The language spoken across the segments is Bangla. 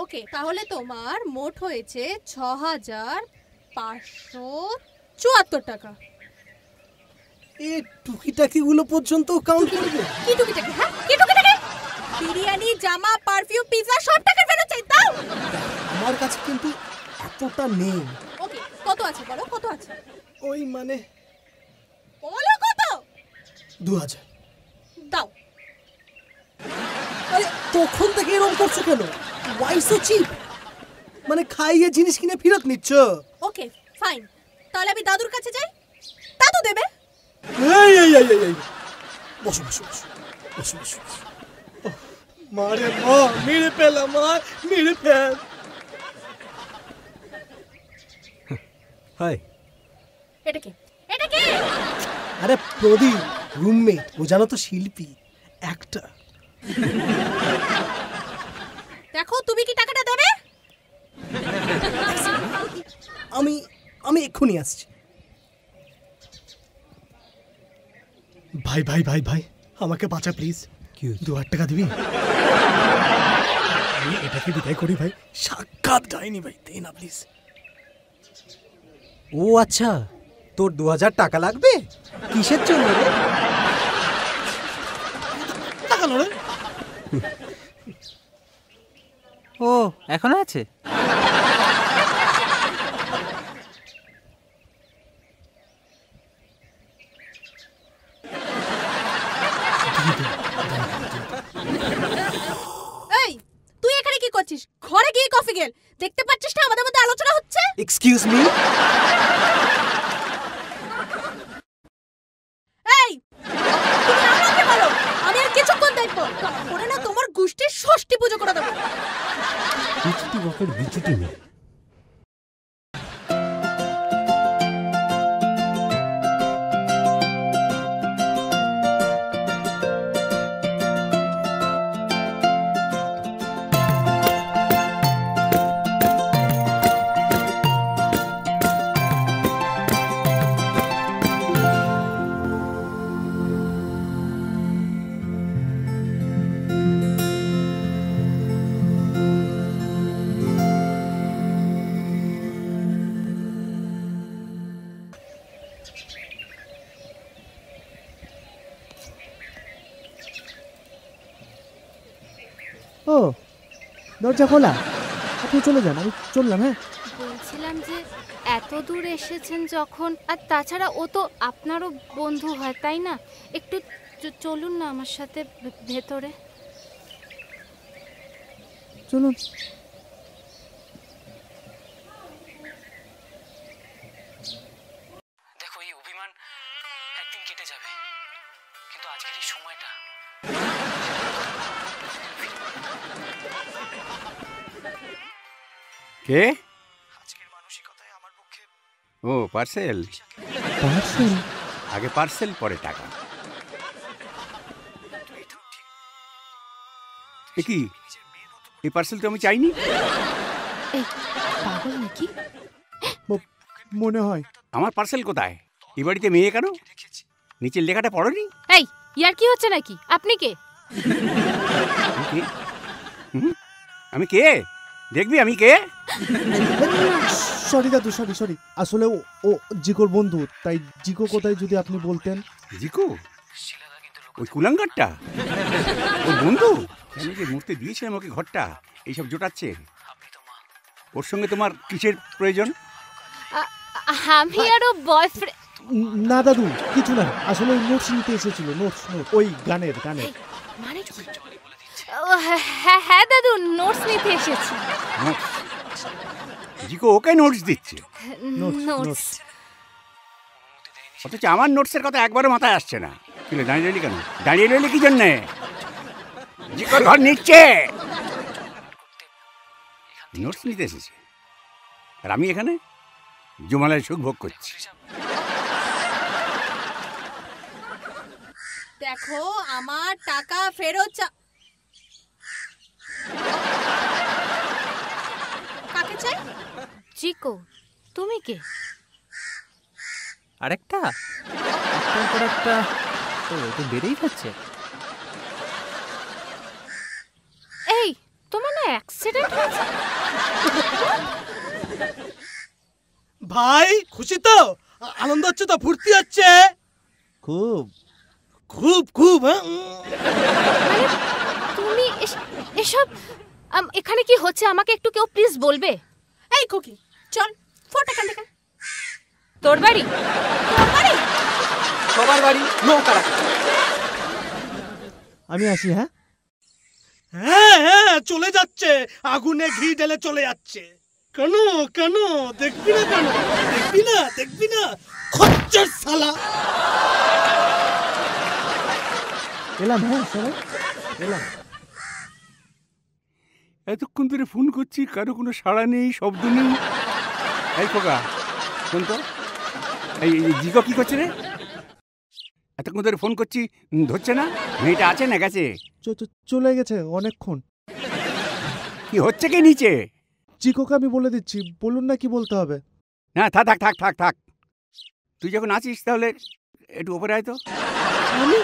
ওকে, তাহলে তোমার মোট হয়েছে ৬,৫৭৪ টাকা। এই টুকিটাকি গুলো পর্যন্ত কাউন্ট করবে? কি টুকিটাকি? হ্যাঁ, কি টুকিটাকি? বিরিয়ানি, জামা, পারফিউম, পিৎজা সব টাকা ফেরত চাই, দাও। আমার কাছে কিন্তু এতটা নেই। ওকে, কত আছে বলো, কত আছে? ওই মানে বলো কত? ২০০০। দাও। আরে তখন থেকে এরকম করছো কেন? Why so cheap? মানে খাইয়ে জিনিস কিনে ফেরত নিচ্ছ? ওকে ফাইন, তাহলে আমি দাদুর কাছে যাই, দাদু দেবে। এই এই এই এই বসো বসো বসো বসো বসো। মারে মা, মেরে পেলাম, মা মেরে ফেল। হাই, এটা কে? এটা কে? আরে প্রদীপ, রুমমেট। ও জানো তো শিল্পী, একটা। দেখো, তুমি কি টাকাটা দেবে? আমি আমি এক্ষুনি আসছি। ভাই ভাই ভাই ভাই, আমাকে বাঁচা প্লিজ। ২,০০০ টাকা দিবি? আমি এটাকে বিদায় করি ভাই, সাক্ষাৎ ডাইনি ভাই, দে না প্লিজ। ও আচ্ছা, তোর ২,০০০ টাকা লাগবে? কিসের জন্য রে? টাকা রে। ও এখনো আছে? এই, তুই এখানে কি করছিস? ঘরে গিয়ে কফি গেল, দেখতে পাচ্ছিস না আমাদের মধ্যে আলোচনা হচ্ছে? Excuse me? এই, তুমি আমাকে বলো, আমি আর কিছুক্ষণ দেখবো, তারপরে না তোমার গোষ্ঠীর ষষ্ঠী পুজো করে দেবো। বিচুটি বকের বিচুটি মেয়ে। ও, দরজা খোলা, আপনি চলে যান, আমি চললাম। হ্যাঁ, বলছিলাম যে এত দূর এসেছেন যখন, আর তাছাড়া ও তো আপনারও বন্ধু হয় তাই না? একটু চলুন না আমার সাথে ভেতরে। চলুন। দেখো, এই অভিমান একদিন কেটে যাবে, কিন্তু আজকের এই সময়টা। কে? ও পার্সেল। পার্সেল? আগে পার্সেল, পরে টাকা। কি এই পার্সেল তো আমি চাইনি। এই পাগল নাকি? মনে হয়। আমার পার্সেল কোথায়? এই বাড়িতে মেয়ে কেন? নিচের লেখাটা পড়োনি? এই, ইয়ার কি হচ্ছে নাকি? আপনি কে? আমি কে? দেখবি আমি কে? সরি দাদু, সরি সরি, আসলে ও জিকোর বন্ধু, তাই জিকো কোথায় যদি আপনি বলতেন। জিকো? ওই কুলাঙ্গারটা ওর বন্ধু? আমি যে মূর্তি দিয়েছিলাম ওকে ঘরটা, এইসব জোটাচ্ছে। ওর সঙ্গে তোমার কিসের প্রয়োজন? আমি আরো বয়ফ্রেন্ড। না দাদু, কিছু না, আসলে ওই নোটস নিতে এসেছিল। নোটস, ওই গানের। মানে কি? হ্যাঁ দাদু, নোটস নিতে এসেছি। জিকো ওকে নোটস দিচ্ছে? নোটস? অথচ আমার নোটসের কথা একবারও মাথায় আসছে না। কিলে দাঁড়িয়ে রইলি কেন? দাঁড়িয়ে রইলি কি জন্যে? জিকোর ঘর নিচ্ছে, নোটস নিতে এসেছে, আর আমি এখানে জমালের সুখ ভোগ করছি। দেখো, আমার টাকা ফেরত কাকে চাই? জিকো, তুমি কে? আরেকটা একটার পর একটা তো বেড়েই যাচ্ছে। এই তোমার না অ্যাক্সিডেন্ট হয়েছে? ভাই খুশি তো? আনন্দ হচ্ছে তো? ফুর্তি হচ্ছে? খুব খুব খুব হ্যাঁ? মানে তুমি এসব এখানে কি হচ্ছে আমাকে একটু কেউ প্লিজ বলবে? এই খুকি চল ফটো এখান থেকে। তোর বাড়ি? তোর বাড়ি? সবার বাড়ি নৌকারা। আমি আসি। হ্যাঁ হ্যাঁ হ্যাঁ চলে যাচ্ছে, আগুনে ঘি ঢেলে চলে যাচ্ছে। কেন কেন দেখবি না? কেন দেখবি না? দেখবি না খচ্চর শালা। এলাম। হ্যাঁ সবাই এলাম। এতক্ষণ ধরে ফোন করছি, কারো কোনো সাড়া নেই, শব্দ নেই। এই খোকা শোন তো, এই জিগো কি করছে রে? এতক্ষণ ধরে ফোন করছি, ধরছে না। মেয়েটা আছে না গেছে? চলে গেছে অনেকক্ষণ। কি হচ্ছে কি নিচে? চিকোকে আমি বলে দিচ্ছি, বলুন না কি বলতে হবে। না থাক থাক থাক থাক থাক, তুই যখন আছিস তাহলে একটু ওপরে আয় তো। আমি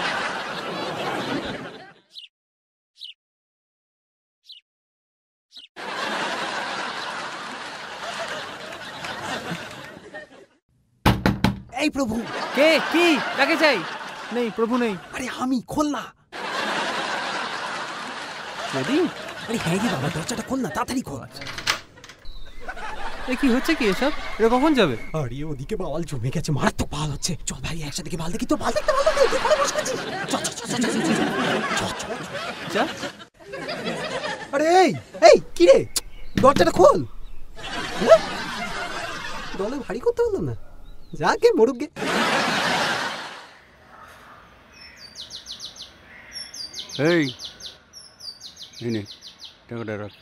এই প্রভু, কে কি কাকে চাই? নেই প্রভু নেই। আরে আমি, খোল না। যদি আরে হ্যাঁ রে বাবা, দরজাটা খোল না, তাড়াতাড়ি খোল। এ কি হচ্ছে কি এসব? এটা কখন যাবে? আরে ওদিকে বাওয়াল জমে গেছে, মারাত্মক বাল হচ্ছে। চল ভাই একসাথে গিয়ে বাল দেখি। তো বাল দেখতে বাল দেখতে তুই কোথায় বসে আছিস? চল চল চল চল চল চল। যা। আরে এই কি রে, দরজাটা খোল। দলে ভারী করতে হলো না, যাকে মরুক গে। এই নে টাকাটা রাখ।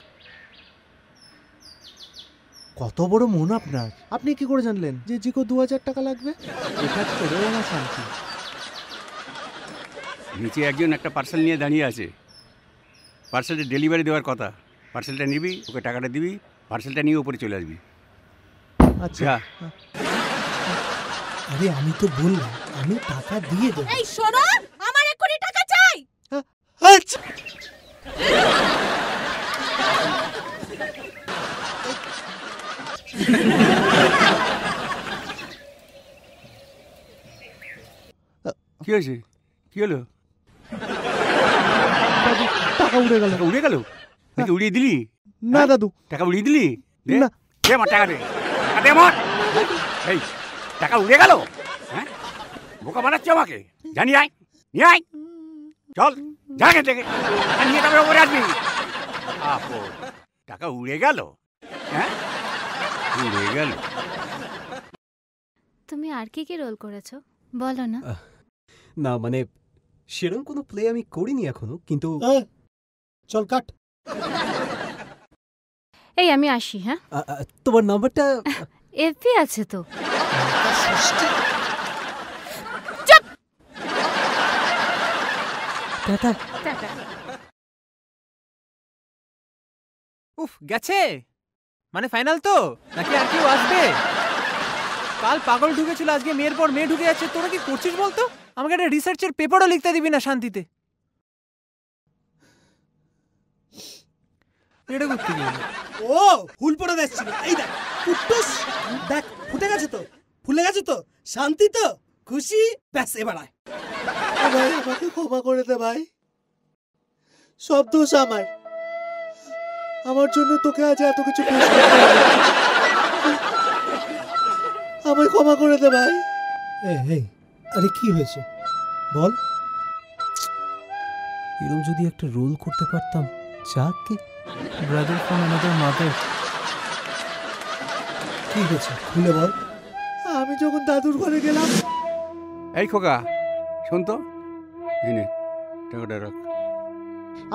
কত বড় মন আপনার! আপনি কি করে জানলেন যে জিকো 2000 টাকা লাগবে? এটা করেও আমার শান্তি। নিচে একজন একটা পার্সেল নিয়ে দাঁড়িয়ে আছে, পার্সেলটা ডেলিভারি দেওয়ার কথা। পার্সেলটা নিবি, ওকে টাকাটা দিবি, পার্সেলটা নিয়ে উপরে চলে আসবি। আচ্ছা যা। আরে আমি তো বললাম আমি টাকা দিয়ে দেবো। এই শোনো, আমার এক্ষুনি টাকা চাই। আচ্ছা কি হয়েছে? কি হলো? টাকা উড়ে গেল। টাকা উড়ে গেল? নাকি উড়িয়ে দিলি? না দাদু, টাকা উড়িয়ে দিলি? দে না। দে আমার টাকা দে, টাকা দে আমার। এই টাকা উড়ে গেল? হ্যাঁ বোকা বানাচ্ছ আমাকে। জানি আয়, নিয়ে আয়, চল যা এখান থেকে। টাকা নিয়ে তারপরে ওপরে আসবি। আপো টাকা উড়ে গেল? হ্যাঁ উড়ে গেল। তুমি আর কি কি রোল করেছো বলো না? না মানে সেরকম কোনো প্লে আমি করিনি এখনো, কিন্তু চল কাট। এই আমি আসি। হ্যাঁ তোমার নাম্বারটা এফবি আছে তো। টাটা। টাটা। উফ, গেছে মানে ফাইনাল তো, নাকি আর কেউ আসবে? কাল পাগল ঢুকেছিল, আজকে মেয়ের পর মেয়ে ঢুকে যাচ্ছে। তোরা কি করছিস বলতো? আমাকে একটা রিসার্চের পেপারও লিখতে দিবি না শান্তিতে। এটা করতে গিয়ে ও ফুল পড়ে যাচ্ছিল। এই দেখ কুট্টুস, দেখ ফুটে গেছে তো, ফুলে গেছে তো, শান্তি তো, খুশি, ব্যাস এবার আয়। ভাই আমাকে ক্ষমা করে দে ভাই, সব দোষ আমার। আমার জন্য তোকে আজ এত কিছু face করতে হলো। আমায় ক্ষমা করে দে ভাই। এই আরে কি হয়েছে বল। এরকম যদি একটা রোল করতে পারতাম। যাকে ব্রাদার ফ্রম অ্যানাদার মাদার। কি হয়েছে খুলে বল। আমি যখন দাদুর ঘরে গেলাম। এই খোকা শোন তো, এই নে টাকাটা রাখ।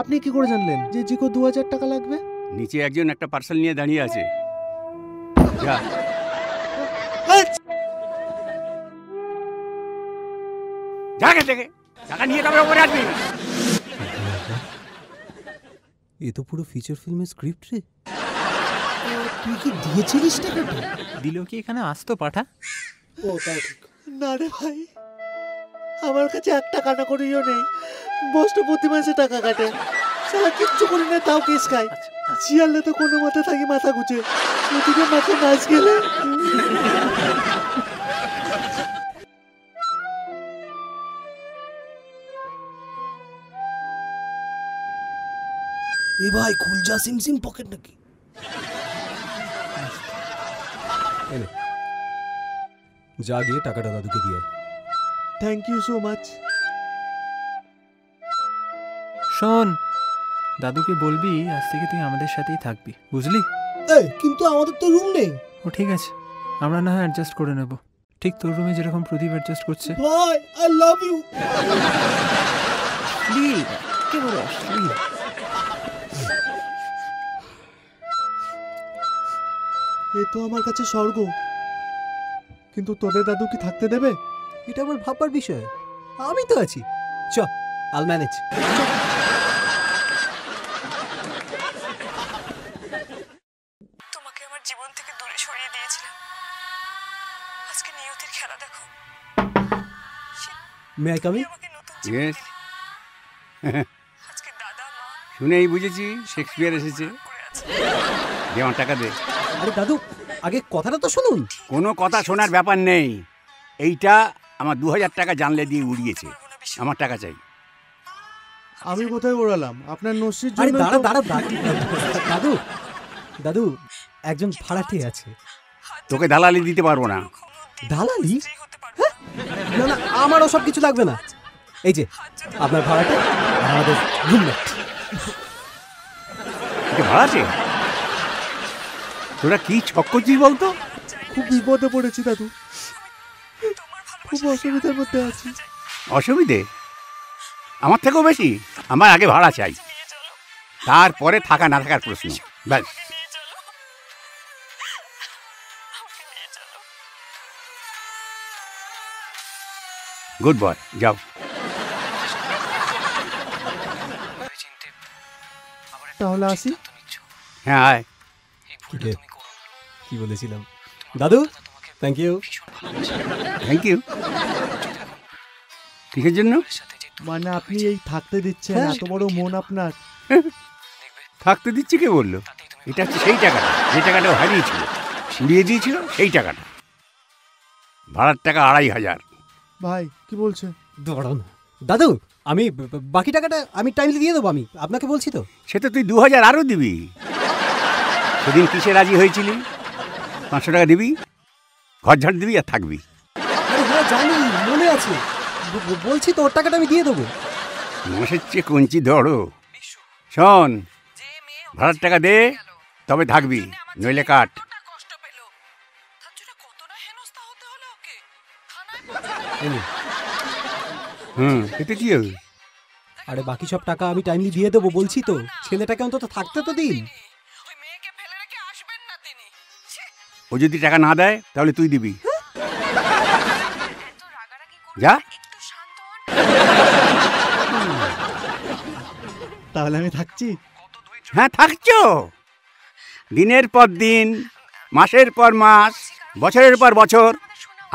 আপনি কি করে জানলেন যে জিকো 2000 টাকা লাগবে? নিচে একজন একটা পার্সেল নিয়ে দাঁড়িয়ে আছে, যা। যা এখান থেকে, টাকা নিয়ে তারপরে ওপরে আসবি। এ তো পুরো ফিচার ফিল্মের স্ক্রিপ্ট রে। তুই কি দিয়েছিলিস টাকাটা? দিলেও কি এখানে আসতো পাঠা? ও তাই ঠিক। না রে ভাই, আমার কাছে 1 টাকা না করেও নেই। বস্ত প্রতি মাসে টাকা কাটে, শালা কিচ্ছু করি না তাও কেস খাই। শিয়ালে তো কোনো মতে থাকি মাথা গুছে, ওদিকে মাথা নাচ গেলে। এ ভাই খুলজা সিমসিম পকেট নাকি? যা গিয়ে টাকাটা দাদুকে দিয়ে। Thank you so much. শোন, দাদুকে বলবি আজ থেকে তুই আমাদের সাথেই থাকবি, বুঝলি? এই কিন্তু আমাদের তো রুম নেই। ও ঠিক আছে, আমরা না হয় অ্যাডজাস্ট করে নেব। ঠিক তোর রুমে যেরকম প্রদীপ অ্যাডজাস্ট করছে। ভাই আই লাভ ইউ। এ তো আমার কাছে স্বর্গ, কিন্তু তোদের দাদু কি থাকতে দেবে? এটা আমার ভাববার বিষয়, আমি তো আছি। চ, আল ম্যানেজ। তোমাকে আমার জীবন থেকে দূরে সরিয়ে দিয়েছিলাম, আজকে নিয়তির খেলা দেখো। May I coming? আমাকে নতুন Yes. আজকে দাদা মা শুনেই বুঝেছি শেক্সপিয়ার এসেছে। দে আমার টাকা দে। আরে দাদু, আগে কথাটা তো শুনুন। কোনো কথা শোনার ব্যাপার নেই। এইটা আমার 2000 টাকা জানলে দিয়ে উড়িয়েছে। আমার টাকা চাই। আমি কোথায় ওড়ালাম? আপনার নসির আরে জন্য। দাঁড়া দাঁড়া দাদু, দাদু একজন ভাড়াটে আছে। তোকে দালালি দিতে পারবো না। দালালি? হ্যাঁ? না না, আমার ওসব কিছু লাগবে না। এই যে আপনার ভাড়াটে আর আমাদের রুমমেট। এটা ভাড়াছে? তোরা কি ছক করছিস বলতো? খুব বিপদে পড়েছি দাদু, খুব অসুবিধার মধ্যে আছি। অসুবিধে? আমার থেকেও বেশি? আমার আগে ভাড়া চাই, তারপরে থাকা না থাকার প্রশ্ন। ব্যাস। গুড বয়, যাও। তাহলে আসি? হ্যাঁ আয়। কি বলেছিলাম? দাদু থ্যাংক ইউ। Thank you. কিসের জন্য? মানে আপনি এই থাকতে দিচ্ছেন, এত বড় মন আপনার। থাকতে দিচ্ছি কে বললো? এটা হচ্ছে সেই টাকাটা, যে টাকাটা ও হারিয়েছিল, উড়িয়ে দিয়েছিল, সেই টাকাটা। ভাড়ার টাকা 2500। ভাই কি বলছে? দাঁড়াও না দাদু, আমি বাকি টাকাটা আমি টাইমলি দিয়ে দেবো। আমি আপনাকে বলছি তো। সে তো তুই 2000 আরও দিবি। সেদিন কিসে রাজি হয়েছিলি? 500 টাকা দিবি, ঘর ঝাড় দিবি আর থাকবি। আরে হ্যাঁ জানি, মনে আছে, বলছি তো ওর টাকাটা আমি দিয়ে দেবো। মাসের চেয়ে কঞ্চি ধরো। শোন, ভাড়ার টাকা দে, তবে থাকবি, নইলে কাট। এতে কি হবে? আরে বাকি সব টাকা আমি টাইমলি দিয়ে দেবো বলছি তো। ছেলেটাকে অন্তত থাকতে তো দিন। ও যদি টাকা না দেয় তাহলে তুই দিবি। যা। তাহলে আমি থাকছি? হ্যাঁ থাকছো, দিনের পর দিন, মাসের পর মাস, বছরের পর বছর,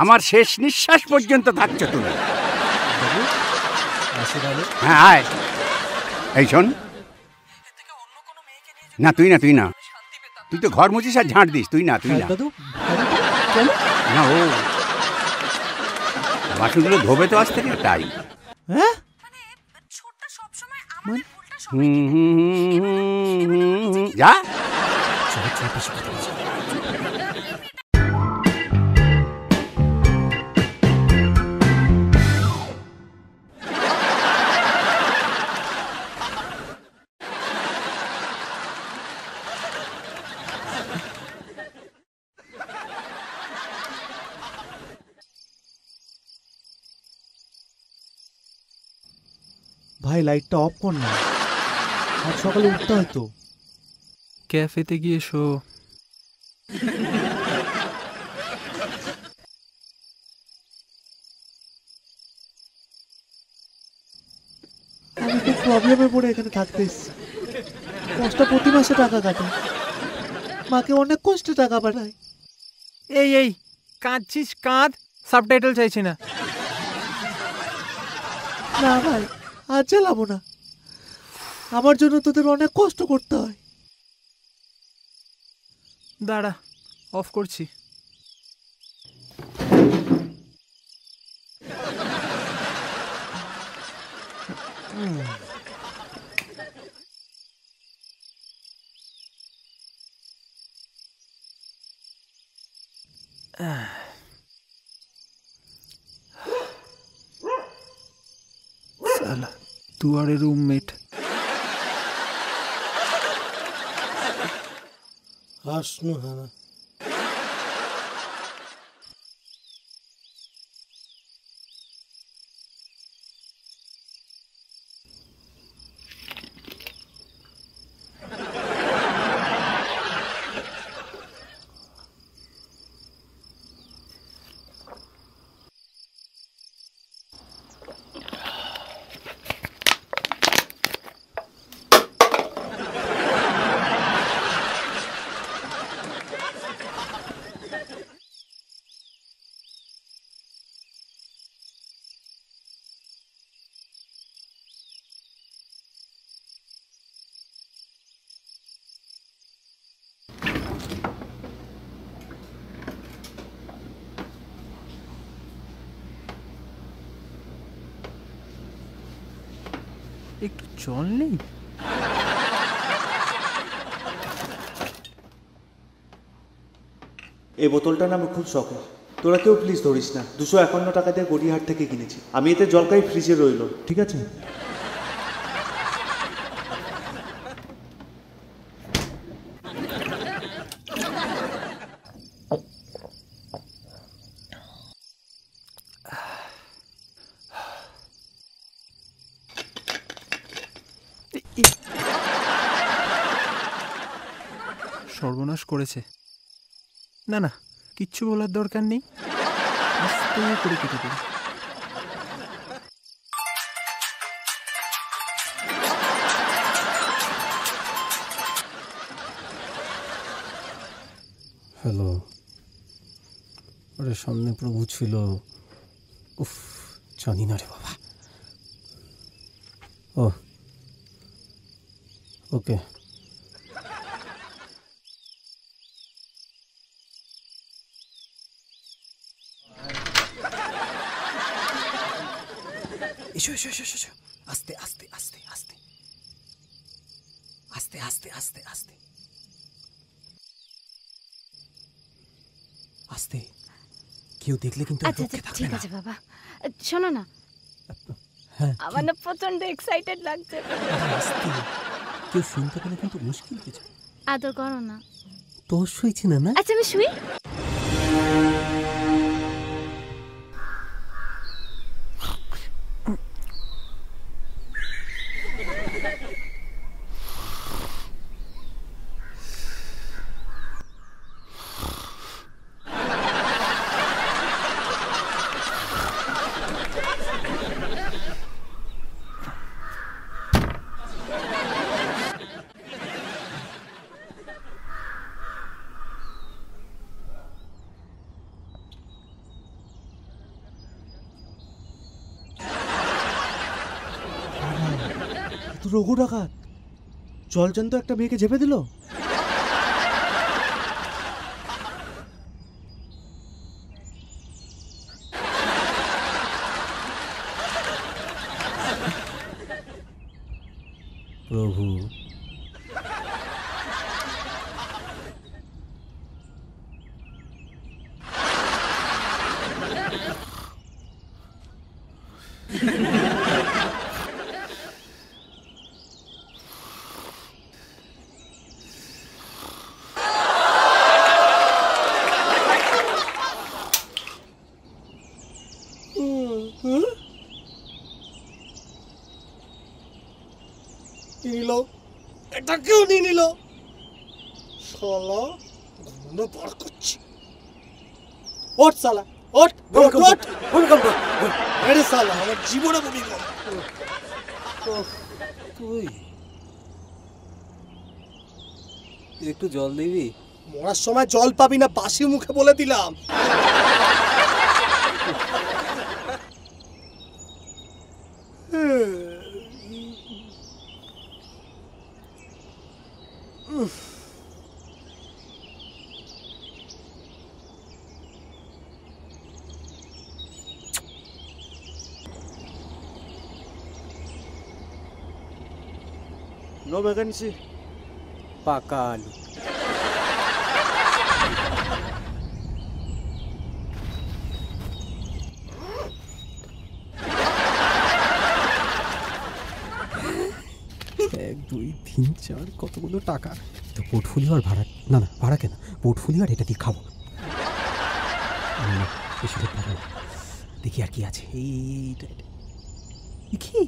আমার শেষ নিঃশ্বাস পর্যন্ত থাকছো তুমি। হ্যাঁ আয়। এই শোন, না তুই না, তুই না, তুই তো ঘর মুছিস আর ঝাঁট দিস। তুই না, তুই না। না ও বাসনগুলো ধোবে তো আজ থেকে, তাই। হ্যাঁ যা। ভাই লাইটটা অফ কর না, আজ সকালে উঠতে হয়তো। ক্যাফেতে গিয়ে শো। আমি খুব প্রবলেমে পড়ে এখানে থাকতে এসেছি। কষ্ট প্রতি মাসে টাকা কাটে, মাকে অনেক কষ্টে টাকা পাঠায়। এই এই কাঁদছিস কাঁদ, সাবটাইটেল চাইছি না। না ভাই, আজ চালাবো না, আমার জন্য তোদের অনেক কষ্ট করতে হয়। দাঁড়া, অফ করছি। साला तुम्हारे रूममेट। হাসনু হানা একটু জল নেই? এই বোতলটা না আমার খুব শখের, তোরা কেউ প্লিজ ধরিস না। 251 টাকা দিয়ে গড়িয়াহাট থেকে কিনেছি আমি। এতে জলকাই ফ্রিজে রইলো, ঠিক আছে? সর্বনাশ করেছে। না না, কিচ্ছু বলার দরকার নেই, আস্তে করে কেটে দেবে। হ্যালো, আরে সামনে প্রভু ছিল। উফ, জানি না রে বাবা। ও ওকে, এসো এসো এসো এসো। আস্তে আস্তে আস্তে আস্তে আস্তে আস্তে আস্তে আস্তে আস্তে। কেউ দেখলে কিন্তু আচ্ছা আচ্ছা ঠিক আছে বাবা। শোনো না, হ্যাঁ, আমার না প্রচন্ড এক্সাইটেড লাগছে। আস্তে। কেউ শুনতে পেলে কিন্তু মুশকিল হয়ে যাবে। আদর করো না। তোর শুয়েছি না? না আচ্ছা আমি শুই। রঘু ডাকাত জলজান্ত একটা মেয়েকে ঝেপে দিল। প্রভু, নিল, এটাকেও নিয়ে নিল। শালা ঘুমনো পার করছি। ওঠ শালা, ওঠ ওঠ ওঠ। আরে শালা আমার জীবনে ভূমিকম্প। তুই একটু জল দিবি? মরার সময় জল পাবি না, বাসি মুখে বলে দিলাম। No vacancy. পাকা আলু। এক দুই তিন চার কতগুলো টাকা তো পোর্টফোলিও আর ভাড়া না না ভাড়া কেন পোর্টফোলিও আর এটা দিয়ে খাবো না, বেশি লোক পাবো না। দেখি আর কি আছে এইটা কি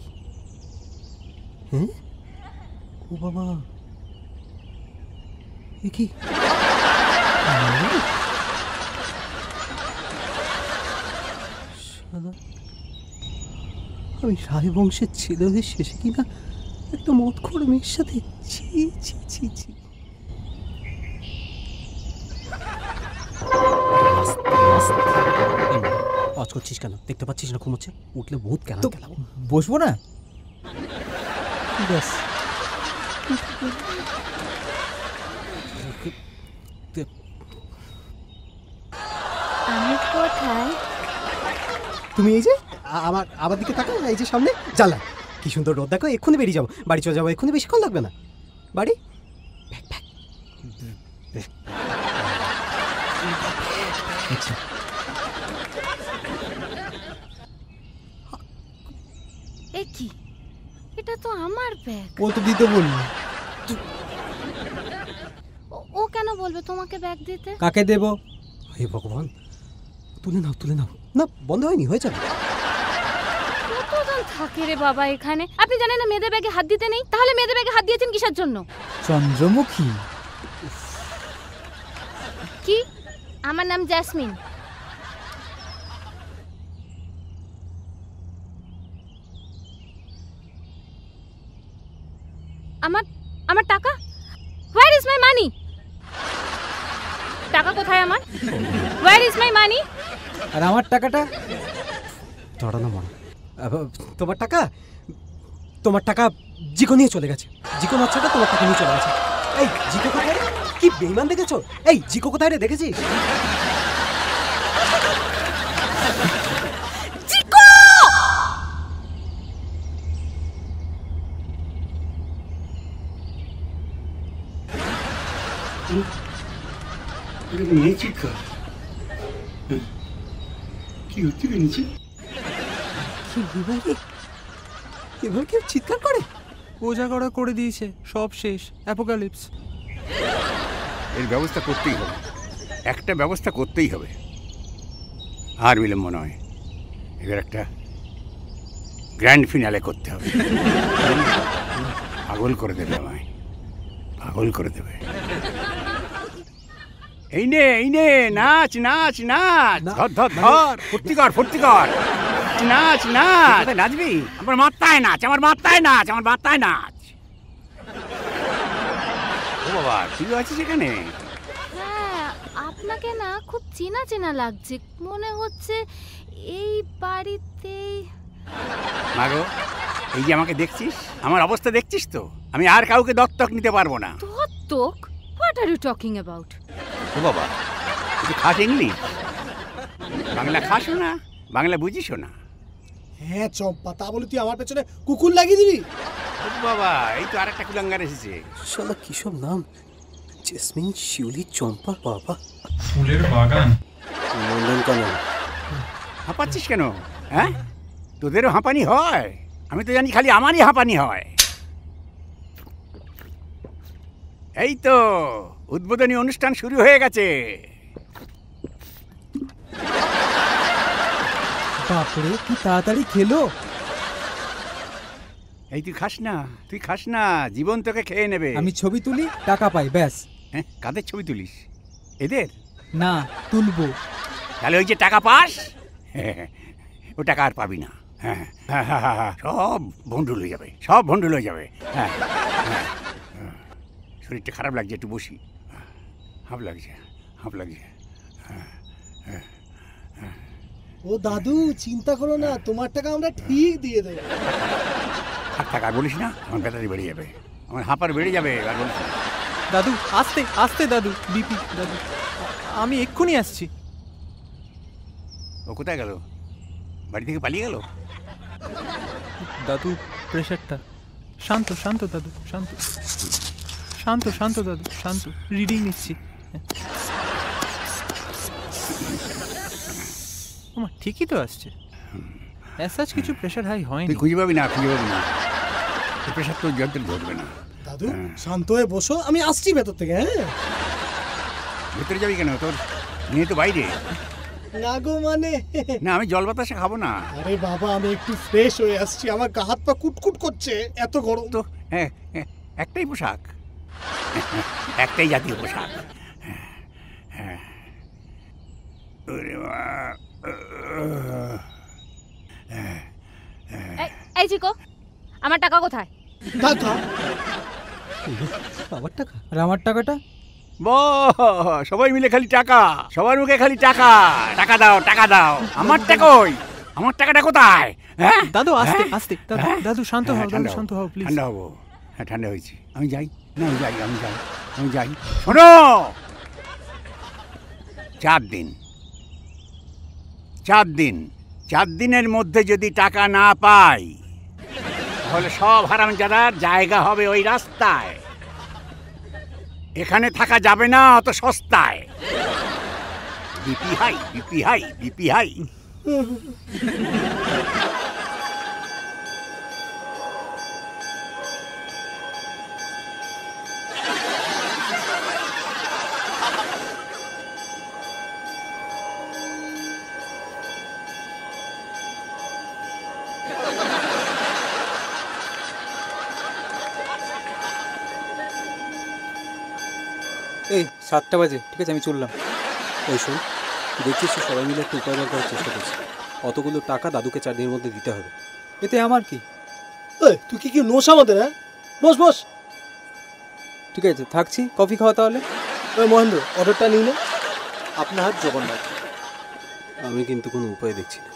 হ্যাঁ ও বাবা এ কি শালা, আমি রায় বংশের ছেলে হয়ে শেষে কিনা একটা মদখোর মেয়ের সাথে ছি ছি ছি ছি। আজ করছিস কেন? দেখতে পাচ্ছিস না ঘুমোচ্ছে? উঠলে বহুত কেন খেলাবো। বসবো না? ব্যাস আমি কোথায়? তুমি এই যে আমার দিকে তাকাও, এই যে সামনে জ্বালা, কি সুন্দর রোদ দেখো। এক্ষুনি বেরিয়ে যাবো, বাড়ি চলে যাবো এক্ষুনি, বেশিক্ষণ লাগবে না। বাড়ি আচ্ছা এ কি? এটা তো আমার ব্যাগ। ও তো দিতে বললো। ও কেন বলবে তোমাকে ব্যাগ দিতে? কাকে দেব? হে ভগবান, তুলে নাও তুলে নাও। না বন্ধ হয়নি, হয়ে যাবে। কতজন থাকে রে বাবা এখানে? আপনি জানেন না মেয়েদের ব্যাগে হাত দিতে নেই? তাহলে মেয়েদের ব্যাগে হাত দিয়েছেন কিসের জন্য? চন্দ্রমুখী। কি? আমার নাম জেসমিন। আমার টাকা? Where is my money? টাকা কোথায় আমার? Where is my money? আর আমার টাকাটা? দাঁড়ানো মনে, তোমার টাকা জিকো নিয়ে চলে গেছে। জিকো বাচ্চাটা তোমার টাকা নিয়ে চলে গেছে। এই জিকো কোথায় রে? কি বেইমান দেখেছো? এই জিকো কোথায় রে, দেখেছিস? নিয়েছি কি হচ্ছে নিচে? এবার কেউ চিৎকার করে? ওজা করা করে দিয়েছে, সব শেষ, অ্যাপোক্যালিপস। এর ব্যবস্থা করতেই হবে, একটা ব্যবস্থা করতেই হবে। আর বিলম্ব নয়, এবার একটা গ্র্যান্ড ফিনালে করতে হবে। পাগল করে দেবে আমায়, পাগল করে দেবে। এই নে নাচ নাচ নাচ, ধর ধর ধর, ফুর্তি কর ফুর্তি কর, নাচ নাচ। নাচবি? আমার মাথায় নাচ, আমার মাথায় নাচ, আমার মাথায় নাচ। ও বাবা, তুই আছিস এখানে? হ্যাঁ, আপনাকে না খুব চেনা চেনা লাগছে, মনে হচ্ছে এই বাড়িতেই। মাগো, এই যে আমাকে দেখছিস, আমার অবস্থা দেখছিস তো, আমি আর কাউকে দত্তক নিতে পারবো না। দত্তক? What are you talking about? ও বাবা, তুই খাস ইংলিশ? বাংলা খাসও না, বাংলা বুঝিসও না? হ্যাঁ চম্পা, তা বলে তুই আমার পেছনে কুকুর লাগিয়ে দিবি? ও বাবা, এই তো আরেকটা কুলাঙ্গার এসেছে। শালা কি সব নাম! জেসমিন, শিউলি, চম্পা, বাবা ফুলের বাগান। নন্দনকানন। হাঁপাচ্ছিস কেন? হ্যাঁ, তোদেরও হাঁপানি হয়? আমি তো জানি খালি আমারই হাঁপানি হয়। এই তো উদ্বোধনী অনুষ্ঠান শুরু হয়ে গেছে। বাপরে, কি তাড়াতাড়ি খেলো! এই তুই খাস না, তুই খাস না, জীবন তোকে খেয়ে নেবে। আমি ছবি তুলি, টাকা পাই, ব্যাস। হ্যাঁ, কাদের ছবি তুলিস? এদের না, তুলবো। তাহলে ওই যে টাকা পাস, ও টাকা আর পাবি না। হ্যাঁ, সব ভণ্ডুল হয়ে যাবে, সব ভণ্ডুল হয়ে যাবে। হ্যাঁ, শরীরটা খারাপ লাগছে, একটু বসি। হাঁপ লাগছে, হাঁপ লাগছে। ও দাদু, চিন্তা করো না, তোমার টাকা আমরা ঠিক দিয়ে দেবো। আর টাকা বলিস না, আমার ব্যাটারি বেড়ে যাবে, আমার হাঁপার বেড়ে যাবে। আর বলিস না। দাদু আস্তে আস্তে, দাদু বিপি। দাদু আমি এক্ষুনি আসছি। ও কোথায় গেল? বাড়ি থেকে পালিয়ে গেল? দাদু প্রেশারটা। শান্ত শান্ত দাদু, শান্ত শান্ত শান্ত দাদু, শান্ত। রিডিং নিচ্ছি। ওমা, ঠিকই তো আসছে। অ্যাসাজ কিছু প্রেশার হাই হয়নি। তুই খুঁজে পাবি না, খুঁজে পাবি না। প্রেশার তোর যন্ত্রে ধরবে না। দাদু শান্ত হয়ে বসো, আমি আসছি ভেতর থেকে। হ্যাঁ, ভেতরে যাবি কেন? তোর মেয়ে তো বাইরে। না গো মানে, না, আমি জল বাতাসে খাবো না। আরে বাবা আমি একটু ফ্রেশ হয়ে আসছি, আমার গা হাত পা কুটকুট করছে, এত গরম। তো একটাই পোশাক, একটাই জাতীয় পোশাক। ওরে বাবা। এই চিকো, আমার টাকা কোথায়? টাকা? আমার টাকা? আর আমার টাকাটা? সবাই মিলে খালি টাকা, সবার মুখে খালি টাকা। টাকা দাও, টাকা দাও। আমার টাকা কই? আমার টাকাটা কোথায়? হ্যাঁ দাদু আস্তে হ্যাঁ? আস্তে, দাদু হ্যাঁ? দাদু শান্ত হও, দাদু ঠান্ডা শান্ত হও প্লিজ। ঠান্ডা হবো। হ্যাঁ, ঠান্ডা হয়েছি। আমি যাই না, আমি যাই। শোনো, 4 দিন, 4 দিনের মধ্যে যদি টাকা না পাই, তাহলে সব হারামজাদার জায়গা হবে ওই রাস্তায়। এখানে থাকা যাবে না অত সস্তায়। BP high, BP high, BP high. এই 7টা বাজে, ঠিক আছে আমি চললাম। ওই শোন, দেখছিস তো সবাই মিলে একটা উপায় বের করার চেষ্টা করছি। অতগুলো টাকা দাদুকে 4 দিনের মধ্যে দিতে হবে। এতে আমার কি? তুই কি নোস আমাদের? হ্যাঁ, বস বস। ঠিক আছে থাকছি, কফি খাওয়া তাহলে। ওই মহেন্দ্র, অর্ডারটা নিয়ে নে। আপনার হাত জগন্নাথ। আমি কিন্তু কোনো উপায় দেখছি না।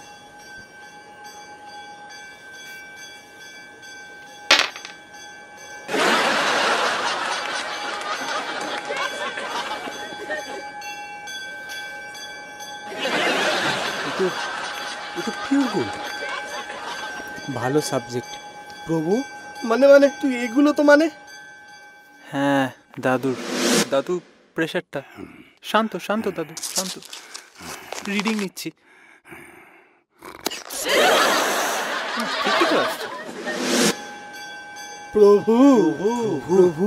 পিওর গোল্ড, ভালো সাবজেক্ট। প্রভু, মানে তুই এগুলো তো মানে? হ্যাঁ দাদু প্রেশারটা। শান্ত শান্ত দাদু, শান্ত। রিডিং নিচ্ছি। ঠিকই তো আসছে। প্রভু প্রভু।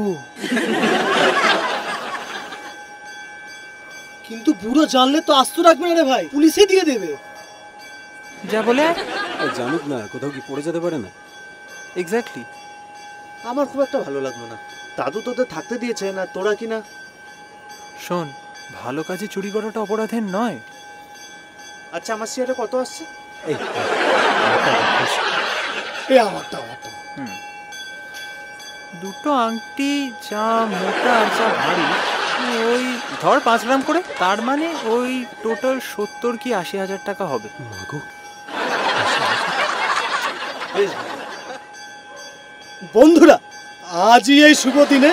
কিন্তু বুড়ো জানলে তো আস্ত রাখবে না রে ভাই, পুলিশে দিয়ে দেবে। যা বলে জানুক না, কোথাও কি পড়ে যেতে পারে না। এক্স্যাক্টলি। আমার খুব একটা ভালো লাগলো না। দাদু তোদের থাকতে দিয়েছে না, তোরা কি না? শোন, ভালো কাজে চুরি করাটা অপরাধের নয়। আচ্ছা আমার শেয়ারে কত আসছে? এই আমারটা। দুটো আংটি যা মোটা আর যা ভারী, ওই ধর 5 গ্রাম করে, তার মানে ওই টোটাল 70 কি 80 হাজার টাকা হবে। মাগো, বন্ধুরা, আজই এই শুভ দিনে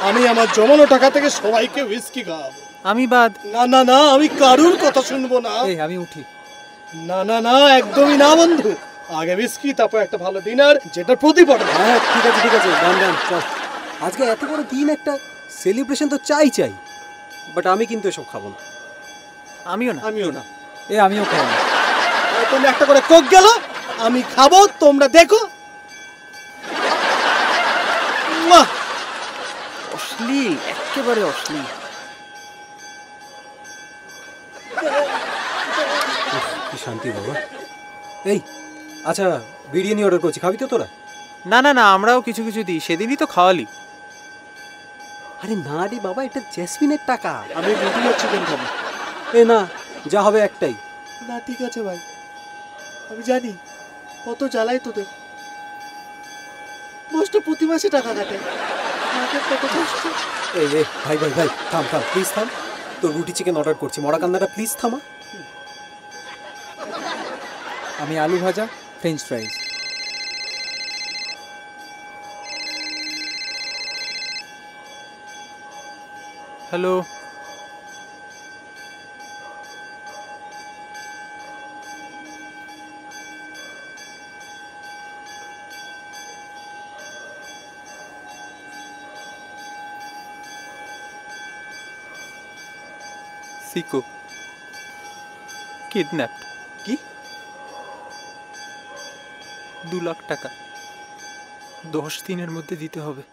আমি আমার জমানো টাকা থেকে সবাইকে হুইস্কি খাওয়াবো। আমি বাদ। না, আমি কারুর কথা শুনবো না। এই আমি উঠি। না, একদমই না বন্ধু। আগে হুইস্কি, তারপর একটা ভালো ডিনার, যেটা প্রতিপন্ন। হ্যাঁ ঠিক আছে ডান চল। আজকে এত বড় দিন, একটা সেলিব্রেশন তো চাই। বাট আমি কিন্তু এসব খাবো না। আমিও না। আমিও খাবো না। তোমরা একটা করে কোক গেল, আমি খাবো, তোমরা দেখো। অশ্লীল, একেবারে অশ্লীল। কি শান্তি বাবা। এই আচ্ছা, বিরিয়ানি অর্ডার করছি, খাবি তো তোরা? না, আমরাও কিছু দিই, সেদিনই তো খাওয়ালি। আরে না রে বাবা, এটা জেসমিনের টাকা। আমি রুটি আর চিকেন খাবো। না, যা হবে একটাই। না ঠিক আছে ভাই, আমি জানি কত জ্বালাই তোদের। মাস্টার প্রতি মাসে টাকা কাটে, কত কষ্ট। এই ভাই থাম প্লিজ থাম। তোর রুটি চিকেন অর্ডার করছি, মরা কান্নাটা প্লিজ থামা। আমি আলু ভাজা, ফ্রেঞ্চ ফ্রাইজ। হ্যালো, সিকো কিডন্যাপড। কি? 2 লাখ টাকা 10 দিনের মধ্যে দিতে হবে।